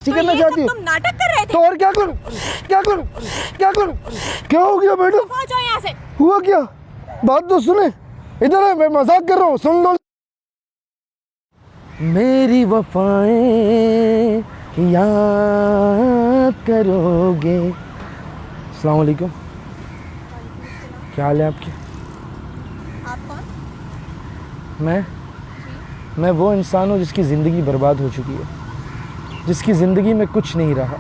मस्ती करना चाहती हो? तुम नाटक कर रहे थे। तो और क्या करूं? क्या करूं? क्या करूं? क्या हो गया मैडम? आ जाओ यहाँ से। हुआ क्या? बात तो सुने। इधर है, मैं मजाक कर रहा हूँ, सुन लो। मेरी वफाएं याद करोगे। अस्सलाम वालेकुम। क्या हाल है आपके? आप कौन? मैं वो इंसान हूँ जिसकी ज़िंदगी बर्बाद हो चुकी है, जिसकी ज़िंदगी में कुछ नहीं रहा।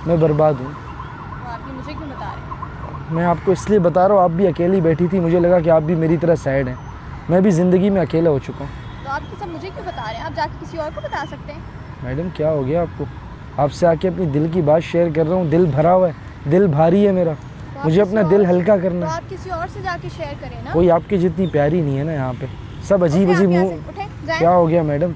मैं बर्बाद हूँ। तो आप ये मुझे क्यों बता रहे हैं? मैं आपको इसलिए बता रहा हूँ, आप भी अकेली बैठी थी, मुझे लगा कि आप भी मेरी तरह सैड हैं। मैं भी ज़िंदगी में अकेला हो चुका हूँ। तो आप ये सब मुझे क्यों बता रहे हैं? आप जाके किसी और को बता सकते हैं। मैडम क्या हो गया आपको? आपसे आके अपनी दिल की बात शेयर कर रहा हूँ। दिल भरा हुआ है, दिल भारी है मेरा। तो मुझे अपना दिल हल्का करना तो है। आप किसी और से जाके शेयर करें ना। कोई आपकी जितनी प्यारी नहीं है ना यहाँ पे, सब अजीब उठे, अजीब आप यहाँ मुँह। से उठे, जाएं। क्या हो गया मैडम?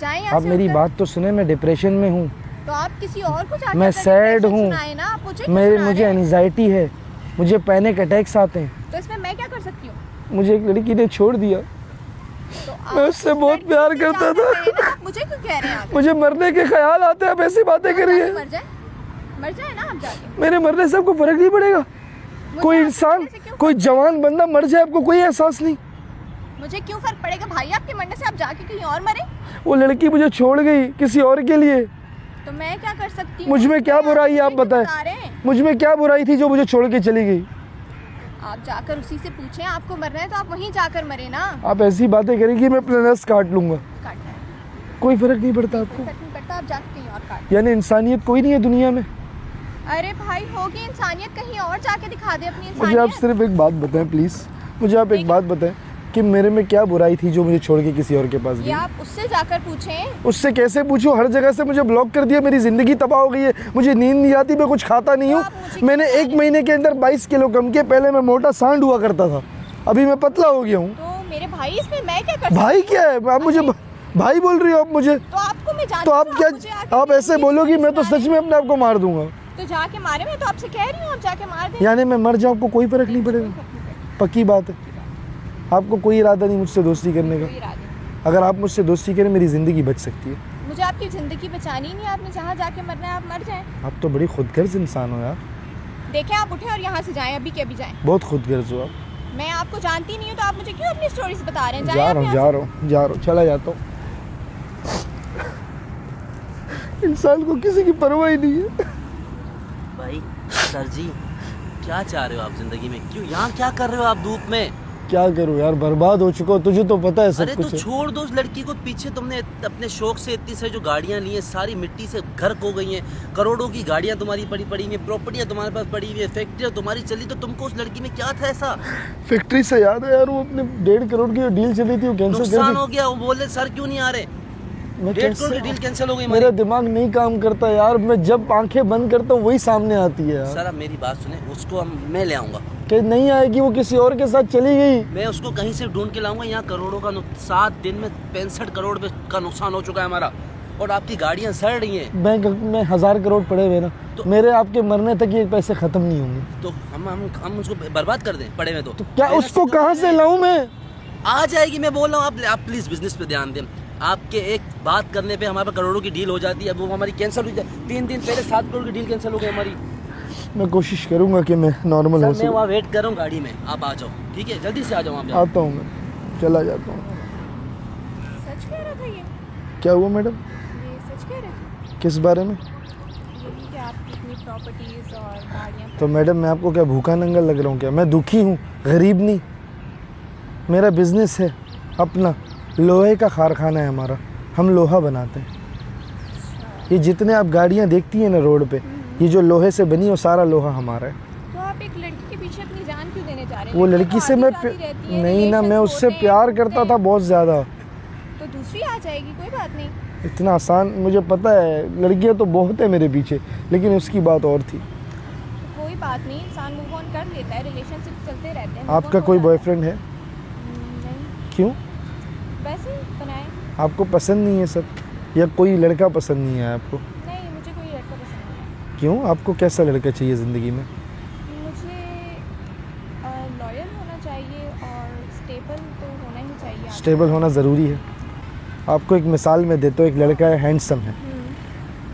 जाएं यहाँ आप से मेरी उठकर। बात तो सुने, मैं डिप्रेशन में हूँ। तो आप किसी और को जाके मैं अपना सैड डिप्रेशन हूँ। सुनाएं ना, आप मुझे क्यों मुझे सुना रहे हैं? एंजाइटी है, मुझे पैनिक अटैक्स आते हैं। तो इसमें मैं क्या कर सकती हूँ? मुझे एक लड़की ने छोड़ दिया। तो आप मैं उससे बहुत लड़की प्यार से करता जाकर था। करें ना, आप मुझे क्यों कह रहे हैं? आगे मुझे मरने के ख्याल आते हैं, आप ऐसी बातें करिए। मर जाए ना आप जाके। मेरे मरने से आपको फर्क नहीं पड़ेगा? मुझे कोई आपके इंसान, मरने से क्यों कोई जवान बंदा मर जाए, आपको कोई एहसास नहीं? मुझे क्यों फर्क पड़ेगा भाई? आपके मरने से आप जाके कहीं और मरे। वो लड़की मुझे छोड़ गई किसी और के लिए। तो मैं क्या कर सकती हूँ? मुझ में क्या बुराई है आप बताएं? मुझ में क्या बुराई थी जो मुझे छोड़ के चली गई? आप जाकर उसी से पूछें, आपको मरना है तो आप वहीं जाकर मरे ना। आप ऐसी बातें करेंगी मैं अपना नस काट लूंगा। काटना है, कोई फर्क नहीं पड़ता आपको? फर्क नहीं पड़ता, आप जाके कहीं और काट। यानी इंसानियत कोई नहीं है दुनिया में? अरे भाई होगी इंसानियत, कहीं और जाके दिखा दे अपनी मुझे आप इंसानियत। सिर्फ एक बात बताएं प्लीज़। मुझे आप एक बात बताएं कि मेरे में क्या बुराई थी जो मुझे छोड़ के किसी और के पास ये गई? आप उससे जाकर पूछें। उससे कैसे पूछूं? हर जगह से मुझे ब्लॉक कर दिया, मेरी ज़िंदगी तबाह हो गई है। मुझे नींद नहीं आती, मैं कुछ खाता नहीं तो हूँ। आप मुझे मैंने क्यों 1 महीने के अंदर 22 किलो कम किए। पहले मैं मोटा सांड हुआ करता था, अभी मैं पतला हो गया हूँ। तो मेरे भाई इसमें मैं क्या कर भाई सकती क्या है? आप मुझे भाई बोल रही हो आप मुझे? तो आपको मैं जानती तो आप हूँ, क्या, मुझे आके आप ऐसे मेरी बोलोगी मैं तो स्टोरी सच में अपने आप को मार दूंगा। तो जाके मारे। मैं तो आपसे कह रही हूँ आप जाके मार दें। यानी मैं मर जाऊँ, आपको कोई फर्क नहीं पड़ेगा? पक्की बात है? आपको कोई इरादा नहीं मुझसे दोस्ती करने का? कोई इरादा नहीं। अगर आप मुझसे दोस्ती करें मेरी ज़िंदगी बच सकती है। मुझे आपकी ज़िंदगी बचानी नहीं है, आपने जहाँ जाके मरना है आप मर जाएं। आप तो बड़ी खुदगर्ज इंसान हो यार। देखें आप उठे और यहाँ से जाएं, अभी के अभी जाएं। बहुत खुदगर्ज हो आप। मैं आपको जानती नहीं हूँ तो आप मुझे क्यों अपनी स्टोरीज बता रहे हैं? जाएं जा आप रहा हूँ, यहाँ जा रहा हूँ, जा रहा हूँ, चला जाता हूँ। इंसान को किसी की परवाह ही नहीं है। भाई सर जी, क्या चाह रहे हो आप जिंदगी में? क्यों यहाँ क्या कर रहे हो आप धूप में? क्या करूँ यार, बर्बाद हो चुका हूँ। तुझे तो पता है सब अरे तो कुछ है। छोड़ दो उस लड़की को पीछे। तुमने अपने शौक से इतनी सारी जो गाड़ियाँ ली हैं सारी मिट्टी से गर्क हो गई हैं। करोड़ों की गाड़ियाँ तुम्हारी पड़ी पड़ी हुई हैं, प्रॉपर्टियाँ तुम्हारे पास पड़ी हुई है, फैक्ट्रियाँ तुम्हारी चली। तो तुमको उस लड़की में क्या था ऐसा? फैक्ट्री से याद है यार, वो अपने 1.5 करोड़ की जो डील चली थी वो कैंसिल कर नुकसान दी। हो गया। वो बोले सर क्यों नहीं आ रहे? मैं 1.5 करोड़ की कैसे? डील कैंसिल हो गई मेरा हमारी। दिमाग नहीं काम करता यार। मैं जब आंखें बंद करता हूँ वही सामने आती है यार। सर आप मेरी बात सुने, उसको मैं ले आऊँगा। कि नहीं आएगी, वो किसी और के साथ चली गई। मैं उसको कहीं से ढूंढ के लाऊंगा। यहाँ करोड़ों का 7 दिन में 65 करोड़ का नुकसान हो चुका है हमारा, और आपकी गाड़ियाँ सड़ रही हैं। बैंक में 1000 करोड़ पड़े हुए ना, तो मेरे आपके मरने तक ये पैसे खत्म नहीं होंगे। तो हम उसको बर्बाद कर दें पड़े में? तो क्या उसको कहाँ से लाऊं मैं? आ जाएगी, मैं बोल रहा हूँ। आप प्लीज बिजनेस पे ध्यान दें। आपके एक बात करने पे हमारे पास करोड़ों की डील हो जाती है। अब वो हमारी कैंसिल हो जाए। 3 दिन पहले 7 करोड़ की डील कैंसिल हो गई हमारी। मैं कोशिश करूंगा कि मैं नॉर्मल हो सर मैं सकूं। वहाँ वेट कर रहा हूँ गाड़ी में, आप आ जाओ। ठीक है, जल्दी से आ जाओ। आप आता हूँ, मैं चला जाता हूँ। सच कह रहा था ये? क्या हुआ मैडम? ये सच कह रहे थे? किस बारे में? यही कि आपकी इतनी प्रॉपर्टीज और गाड़ियाँ। तो मैडम मैं आपको क्या भूखा नंगा लग रहा हूँ क्या? मैं दुखी हूँ, गरीब नहीं। मेरा बिजनेस है अपना, लोहे का कारखाना है हमारा, हम लोहा बनाते हैं। ये जितने आप गाड़ियाँ देखती हैं ना रोड पे, ये जो लोहे से बनी वो सारा लोहा हमारा है। तो आप एक लड़की के पीछे अपनी जान क्यों देने जा रहे हैं? वो लड़कियाँ लड़की तो से आती मैं जाती रहती हैं, नहीं ना, मैं relations उससे होते हैं, प्यार होते करता हैं। था बहुत ज़्यादा। तो दूसरी आ जाएगी, कोई बात नहीं। इतना आसान, मुझे पता है लड़कियाँ तो बहुत है मेरे पीछे, लेकिन उसकी बात और थी। तो कोई बात नहीं, इंसान मूव ऑन कर लेता है, रिलेशनशिप चलते रहते हैं। आपका कोई बॉयफ्रेंड है? नहीं, क्यों? वैसे ही बनाए। आपको पसंद नहीं है सब, या कोई लड़का पसंद नहीं है आपको? नहीं, मुझे कोई लड़का पसंद नहीं है। क्यों? आपको कैसा लड़का चाहिए ज़िंदगी में? मुझे लॉयल होना चाहिए और स्टेबल तो होना ही चाहिए। स्टेबल होना ज़रूरी है। आपको एक मिसाल मैं देता हूँ। एक लड़का है, हैंडसम है,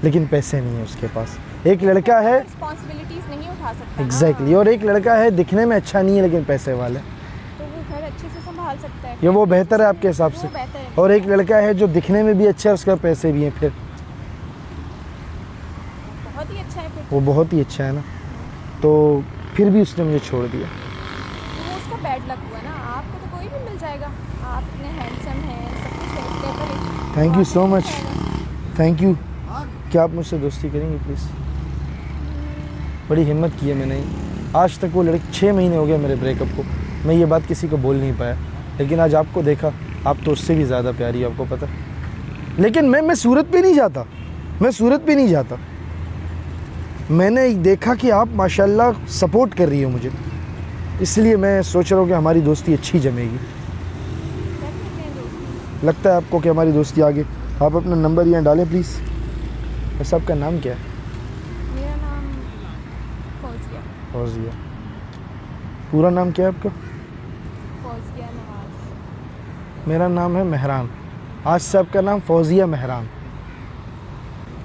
लेकिन पैसे नहीं है उसके पास। एक लड़का है रिस्पॉन्सिबिलिटीज नहीं उठा सकता ना। एग्जैक्टली और एक लड़का है दिखने में अच्छा नहीं है लेकिन पैसे वाला है। तो वो घर अच्छे से संभाल सकता है। ये वो बेहतर है आपके हिसाब से। वो बेहतर है। और एक लड़का है जो दिखने में भी अच्छा है उसके पास पैसे भी हैं, फिर बहुत ही अच्छा है फिर। वो बहुत ही अच्छा है ना। तो फिर भी उसने मुझे छोड़ दिया। वो उसका बैड लक हुआ ना। आपको तो कोई भी मिल जाएगा। आप इतने हैंडसम हैं, सब कुछ है, स्टेबल है। थैंक यू आपको सो मिल मच, जाएगा। Thank you. क्या आप मुझसे दोस्ती करेंगे प्लीज़? बड़ी हिम्मत की है मैंने। आज तक वो लड़की 6 महीने हो गए मेरे ब्रेकअप को, मैं ये बात किसी को बोल नहीं पाया, लेकिन आज आपको देखा, आप तो उससे भी ज़्यादा प्यारी है, आपको पता। लेकिन मैं सूरत पे नहीं जाता, मैं सूरत पे नहीं जाता। मैंने देखा कि आप माशाल्लाह सपोर्ट कर रही हो मुझे, इसलिए मैं सोच रहा हूँ कि हमारी दोस्ती अच्छी जमेगी। कर लेते हैं दोस्ती। लगता है आपको कि हमारी दोस्ती आगे। आप अपना नंबर यहाँ डालें प्लीज़। वैसे आपका नाम क्या है? मेरा नाम फौजिया। फौजिया। पूरा नाम क्या है आपका? फौजिया नवाज। मेरा नाम है मेहरान। आज से आपका नाम फौजिया मेहरान।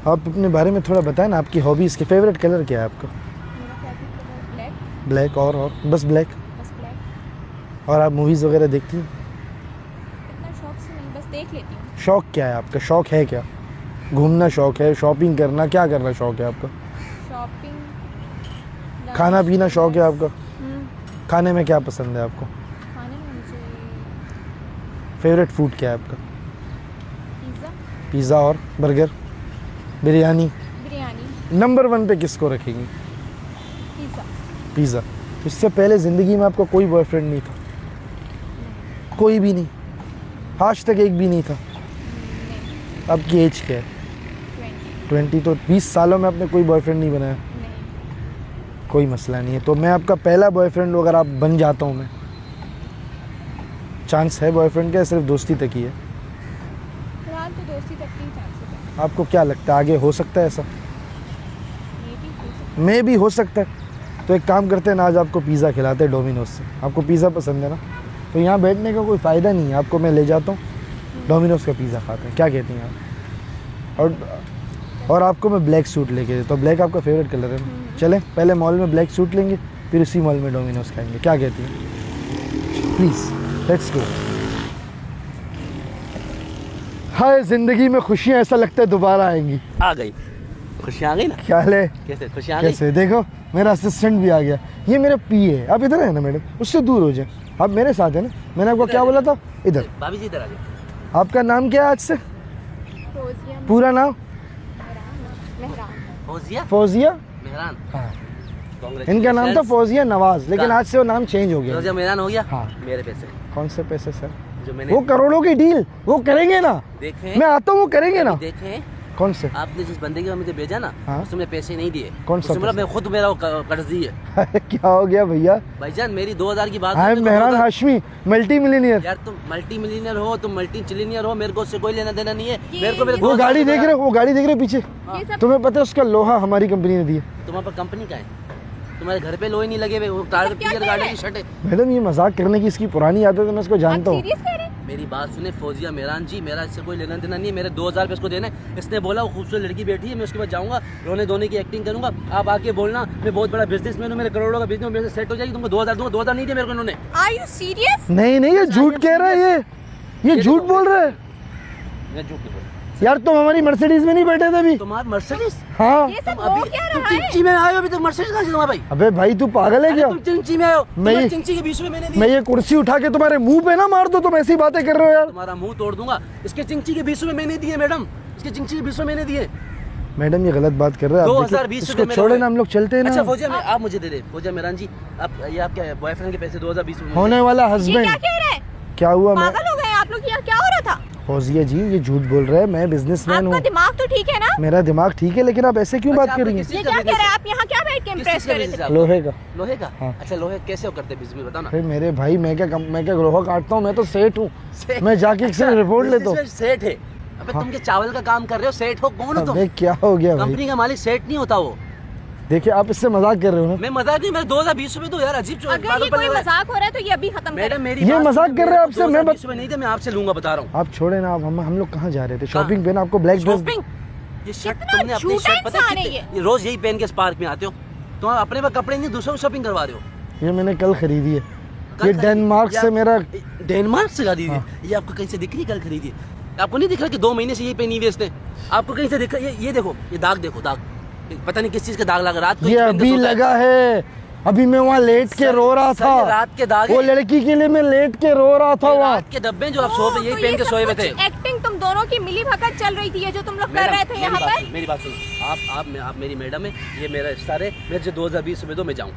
आप अपने बारे में थोड़ा बताएं ना, आपकी हॉबीज़ के फेवरेट कलर क्या है आपका? मेरा फेवरेट कलर ब्लैक। ब्लैक और बस ब्लैक? बस ब्लैक। और आप मूवीज़ वगैरह देखती हैं? इतना शौक से नहीं, बस देख लेती हूँ। शौक़ क्या है आपका? शौक़ है क्या? घूमना शौक़ है, शॉपिंग करना, क्या करना शौक़ है आपका? शॉपिंग। खाना पीना शौक़ है आपका? हम्म। खाने में क्या पसंद है आपको? खाने में मुझे फेवरेट फूड क्या है आपका? पिज़्ज़ा, पिज़्ज़ा और बर्गर, बिरयानी। बिरयानी, नंबर 1 पे किसको रखेंगी? पिज़्ज़ा। पिज़्ज़ा। इससे पहले ज़िंदगी में आपका कोई बॉयफ्रेंड नहीं था? कोई भी नहीं? आज तक एक भी नहीं था? नहीं। आपकी एज क्या है? 20। 20। तो 20 सालों में आपने कोई बॉयफ्रेंड नहीं बनाया? नहीं। कोई मसला नहीं है। तो मैं आपका पहला बॉयफ्रेंड अगर आप बन जाता हूँ मैं, चांस है बॉयफ्रेंड का, सिर्फ दोस्ती तक ही है? फिलहाल तो दोस्ती तक ही चांस है। आपको क्या लगता है आगे हो सकता है ऐसा? मे भी हो सकता है। मैं भी हो सकता है। तो एक काम करते हैं ना, आज आपको पिज़्ज़ा खिलाते हैं डोमिनोज से। आपको पिज़्ज़ा पसंद है ना? तो यहाँ बैठने का कोई फ़ायदा नहीं है, आपको मैं ले जाता हूँ डोमिनोज का पिज़्ज़ा खाते हैं, क्या कहती हैं आप? और आपको मैं ब्लैक सूट लेके देता हूँ। ब्लैक आपका फेवरेट कलर है ना? चलें पहले मॉल में ब्लैक सूट लेंगे, फिर उसी मॉल में डोमिनोज खाएंगे, क्या कहती हैं? Please let's go. हाय, ज़िंदगी में खुशियाँ ऐसा लगता है दोबारा आएंगी। आ गई खुशियाँ, आ गई ना? क्या हाल है? कैसे खुशियाँ आ गई? कैसे? देखो मेरा असिस्टेंट भी आ गया। ये मेरे पीए है। आप इधर है ना मैडम, उससे दूर हो जाए, आप मेरे साथ है ना। मैंने आपको क्या बोला था? इधर। भाभी जी इधर आ जाओ। आपका नाम क्या है आज से? फौजिया पूरा नाम? मेहरान। फौजिया फौजिया। मेहरान। हाँ, Congratulations। इनका नाम था फौजिया नवाज, लेकिन कहाँ? आज से वो नाम चेंज हो गया। फौजिया मेहरान हो गया। हाँ। मेरे पैसे कौन से पैसे सर? जो मैंने वो करोड़ों की डील वो करेंगे ना। देखे मैं आता हूँ, वो करेंगे ना। देखे कौन से? आपने जिस बंदे के मुझे भेजा ना, हाँ। उसने पैसे नहीं दिए। कौन सा उसने बोला पैसा? मैं खुद मेरा वो कर्जी है। अरे क्या हो गया भैया? भाईजान मेरी 2000 की बात आई है एम तो मेहरान 2000 हाशमी, मल्टी मिलीनियर। यार तुम मल्टी मिलीनियर हो, तुम मल्टी चिलीनियर हो, मेरे को उससे कोई लेना देना नहीं है। ये- मेरे को मेरे ये वो 2000 गाड़ी देख रहे हो, वो गाड़ी देख रहे हो पीछे? ये सब तुम्हें पता है उसका लोहा हमारी कंपनी ने दिया? तुम्हारे पास कंपनी का है? तुम्हारे घर पे लोहे नहीं लगे हुए, वो टायर सब क्या पियर कह गाड़ी रहे की शर्ट है। मैडम ये मजाक करने की इसकी पुरानी आदत है, मैं इसको आप जानता हूँ। सीरियस कह रहे हैं? मेरी बात सुने फौजिया मेहरान जी, मेरा इससे कोई लेना देना नहीं है। मेरे 2000 रुपये इसको देने। इसने बोला वो खूबसूरत लड़की बैठी है, मैं उसके पास जाऊंगा, रोने धोने की एक्टिंग करूंगा। आप आके बोलना मैं बहुत बड़ा बिजनेसमैन हूँ, मेरे करोड़ों का बिजनेस मेरे सेट हो जाएगी, तुमको 2000 दूंगा। 2000 नहीं दिए मेरे को इन्होंने। Are you serious? नहीं नहीं, ये झूठ कह रहा है, ये झूठ बोल रहा है। मैं झूठ नहीं बोल रहा। यार तुम हमारी मर्सिडीज में नहीं बैठे थे अभी? तुम्हारा मर्सिडीज? हाँ। ये सब तुम हो अभी क्या तुम रहा है? चिंची में आए हो, अभी तक मर्सिडीज कहाँ से तुम्हारा भाई? अबे भाई तू पागल है क्या? तुम चिंची में आए हो, मैं तुम्हारी ये- चिंची के 20 रुपये मैंने मैं दिए। ये कुर्सी उठा के तुम्हारे मुंह पे ना मार दो, तुम ऐसी बातें कर रहे हो यार। तुम्हारा मुंह तोड़ दूंगा। इसके चिंची के 20 रुपये मैंने दिए मैडम, इसके चिंची के 20 रुपये मैंने दिए। मैडम ये गलत बात कर रहे हैं आप। 2020 देखिए, रुपये इसको मेरे छोड़े हुए। ना, हम लोग चलते हैं अच्छा ना। फौजिया आप मुझे दे दे। फौजिया मेहरान जी, आप ये आपके बॉयफ्रेंड के पैसे 2020 रुपये होने वाला ये हस्बैंड। क्या कह रहे हैं? क्या हुआ? मैं पागल हो गए आप लोग? क्या हो रहा था? फौजिया जी ये झूठ बोल रहे हैं, मैं बिजनेसमैन आपका हूँ। दिमाग तो ठीक है ना? मेरा दिमाग ठीक है, लेकिन आप ऐसे क्यों बात कर रही हैं? ये क्या कह रहे हैं आप? यहाँ क्या बैठ के इम्प्रेस कर रहे थे? लोहे का। लोहे का? हाँ। अच्छा लोहे कैसे हो करते बिजनेस बताओ ना। अरे मेरे भाई मैं क्या लोहा काटता हूँ? मैं तो सेठ हूँ, मैं जाके अच्छा, किसी रिपोर्ट लेता हूँ। business में सेठ है? अबे हाँ। तुम के चावल का काम कर रहे हो, सेठ हो? कौन हो तुम? अबे क्या हो गया भाई? कंपनी का मालिक सेठ नहीं होता वो। देखिए आप इससे मजाक कर रहे हो ना। मैं मजाक नहीं, मेरे 2020 रुपये दो यार, अजीब अगर ये कोई मजाक हो रहा है तो ये अभी खत्म मैडम करें। मेरी ये बात मजाक सुनो, कर रहे हैं आपसे, मैं 2020 रुपये नहीं थे, मैं आपसे लूंगा, बता रहा हूँ। आप छोड़े ना, आप हम लोग कहाँ जा रहे थे? शॉपिंग पे ना, आपको ब्लैक ड्रेस। शॉपिंग? ये शर्ट कितना तुमने अपनी झूठा शर्ट पता इंसान है है कितने- ये रोज यही पहन के इस पार्क में आते हो, तो अपने पास कपड़े नहीं दूसरों को शॉपिंग करवा रहे हो। ये मैंने कल खरीदी है, कल ये खरीदी? डेनमार्क या- से मेरा डेनमार्क से खरीदी हाँ। ये आपको कहीं से दिख रही? कल खरीदी है। आपको नहीं दिख रहा कि 2 महीने से ये पहनी हुई है इसने? आपको कहीं से दिख रहा? ये देखो, ये दाग देखो, दाग पता नहीं किस चीज का दाग लगा। रात को ये पहन के अभी सोता है। लगा है, अभी मैं वहाँ लेट के सर- रो रहा सर, था। ये रात के दाग वो है। लड़की के लिए मैं लेट के रो रहा था ये वहाँ। रात के डब्बे जो आप सो पे यही पहन के सोए हुए थे। एक्टिंग तुम दोनों की मिली भगत चल रही थी, ये जो तुम लोग कर रहे थे यहाँ पर। मेरी बात सुनो, आप मेरी मैडम है, ये मेरा स्टार है, मेरे से 2020 में दो मैं जाऊँ।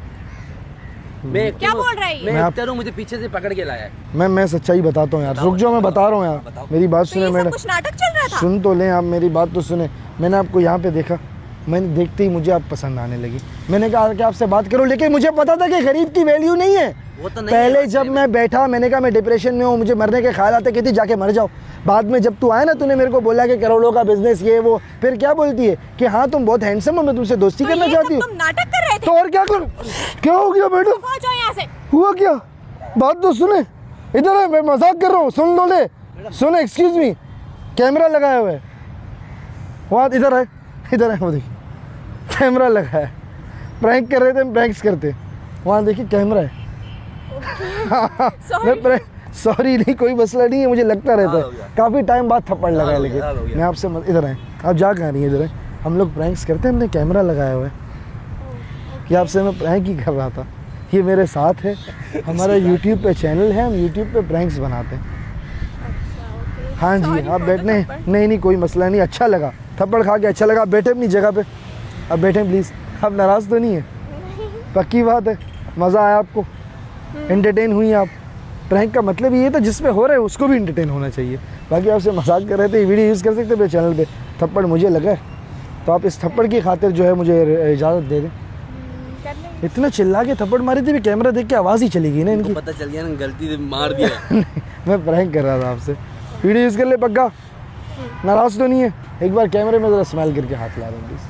मैं क्या बोल रही है? मैं मैं आप- एक्टर हूँ, मुझे पीछे से पकड़ के लाया है। मैं सच्चाई बताता हूँ यार, बताओ, रुक जाओ, मैं बताओ, बता रहा हूँ यार, बताओ। मेरी बात तो सुने ये सब मैडम, कुछ नाटक चल रहा था। सुन तो लें आप, मेरी बात तो सुने। मैंने आपको यहाँ पे देखा, मैंने देखते ही मुझे आप पसंद आने लगी। मैंने कहा कि आपसे बात करूं, लेकिन मुझे पता था कि गरीब की वैल्यू नहीं है। वो तो नहीं है, पहले बात जब सही मैं बैठा, मैंने कहा मैं डिप्रेशन में हूँ, मुझे मरने के ख्याल आते, कहती जाके मर जाओ। बाद में जब तू आया ना, तूने मेरे को बोला कि करोड़ों का बिजनेस ये वो, फिर क्या बोलती है कि हाँ तुम बहुत हैंडसम हो, मैं तुमसे दोस्ती तो करना ये चाहती सब हूँ। तुम नाटक कर रहे थे। तो और क्या करूँ? क्या हो गया मैडम? आ जाओ यहाँ से। हुआ क्या? बात तो सुने, इधर है, मैं मजाक कर रहा हूँ, सुन लो ले, सुने, एक्सक्यूज मी, कैमरा लगाया हुआ है वहाँ, इधर है, इधर है, वो देखिए कैमरा लगा है। प्रैंक कर रहे थे, हम प्रैंक्स करते, वहाँ देखिए कैमरा है। Sorry। सॉरी नहीं, कोई मसला नहीं है, मुझे लगता रहता हो है, गया। काफ़ी टाइम बाद थप्पड़ लगा है, हो लेकिन गया, हो गया। मैं आपसे इधर आए, आप जा कहाँ रही हैं? इधर है, हम लोग प्रैंक्स करते हैं, हमने कैमरा लगाया हुआ है, कि आपसे मैं प्रैंक ही कर रहा था। ये मेरे साथ है, हमारा यूट्यूब पे चैनल है, हम यूट्यूब पे प्रैंक्स बनाते हैं। हाँ जी, Sorry आप for बैठने, the थप्पड़। नहीं कोई मसला नहीं, अच्छा लगा, थप्पड़ खा के अच्छा लगा। आप बैठे अपनी जगह पे, अब बैठे प्लीज़, आप नाराज़ तो नहीं है? पक्की बात है, मज़ा आया आपको, एंटरटेन हुई आप? प्रैंक का मतलब ये था, जिस पे हो रहा है उसको भी एंटरटेन होना चाहिए। बाकी आपसे मजाक कर रहे थे, ये वीडियो यूज़ कर सकते हैं मेरे चैनल पे। थप्पड़ मुझे लगा है, तो आप इस थप्पड़ की खातिर जो है मुझे इजाज़त दे दें। कर लेंगे। इतना चिल्ला के थप्पड़ मारी थी, भी कैमरा देख के आवाज़ ही चली गई ना इनको इनकी। पता चल गया ना, गलती से मार दिया। मैं प्रैंक कर रहा था आपसे, वीडियो यूज़ कर ले पक्का, नाराज़ तो नहीं है? एक बार कैमरे में ज़रा स्माइल करके हाथ ला रहा हूँ प्लीज़।